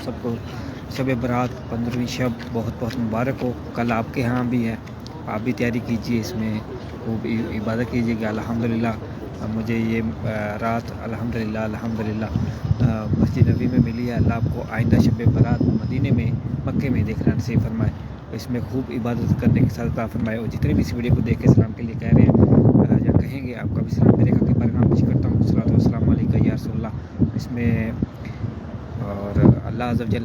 سب کو شب برات 15ویں شب بہت بہت مبارک ہو. کل آپ کے ہاں بھی ہے, آپ بھی تیاری کیجیے, اس میں خوب عبادت کیجیے گا. الحمدللہ مجھے یہ رات الحمدللہ مسجد نبی میں ملی ہے. اللہ آپ کو آئندہ شب برات مدینے میں مکے میں دیکھنا نصیب فرمائے, اس میں خوب عبادت کرنے کے ساتھ عطا فرمائے. اور جتنے بھی اس ویڈیو کو دیکھ کے سلام کے لیے کہہ رہے ہیں یا کہیں گے, آپ کا بھی سلام میرے کا پیغام پیش کرتا ہوں. صلوات و سلام علیکہ یا رسول اللہ. اس میں اور اللہ عز و جل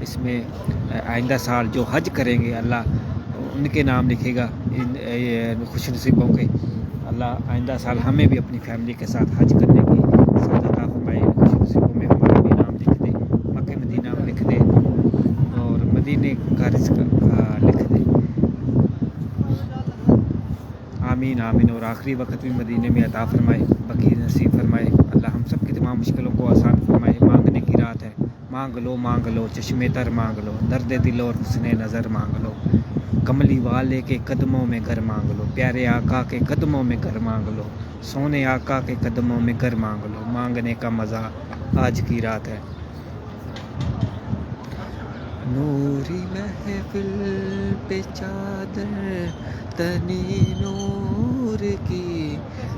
اس میں آئندہ سال جو حج کریں گے اللہ ان کے نام لکھے گا, خوش نصیبوں کے. اللہ آئندہ سال ہمیں بھی اپنی فیملی کے ساتھ حج کرنے کی سعادت عطا فرمائے. خوش نصیبوں میں ہمارا بھی نام لکھ دے, مکہ مدینہ لکھ دے اور مدینے کا رزق لکھ دے. آمین آمین. اور آخری وقت بھی مدینے میں عطا فرمائے, بقی نصیب فرمائے. اللہ ہم سب کی تمام مشکلوں کو آسان فرمائے. مانگنے کی رات ہے, مانگ لو چشم تر مانگ لو, درد دل اور حسن نظر مانگ لو. کملی والے کے قدموں میں گھر مانگ لو, پیارے آقا کے قدموں میں گھر مانگ لو, سونے آقا کے قدموں میں گھر مانگ لو. مانگنے کا مزہ آج کی رات ہے. نوری محفل پہ چادر تنی نور کی,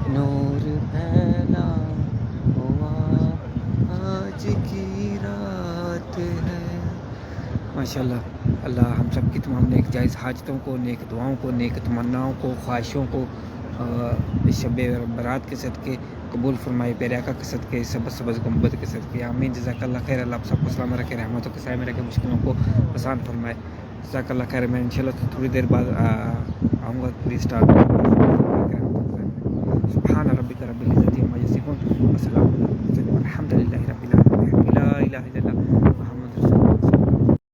نور پھیلا ہوا آج کی رات ہے. ماشاءاللہ. اللہ ہم سب کی تمام نیک جائز حاجتوں کو, نیک دعاؤں کو, نیک تمناؤں کو, خواہشوں کو اس شب برات کے صدقے قبول فرمائے. پیارے آقا کے صدقے, سبز گنبد کے صدقے. آمین. جزاک اللہ خیر. اللہ آپ سب کو سلام رکھے, رحمتوں کے سائے میں رکھے, مشکلوں کو آسان فرمائے. جزاک اللہ خیر. میں انشاءاللہ تھوڑی دیر بعد آؤں گا. Please start. سبحان ربک رب العزت عما یصفون, والسلام علی المرسلین, والحمد للہ رب العالمین.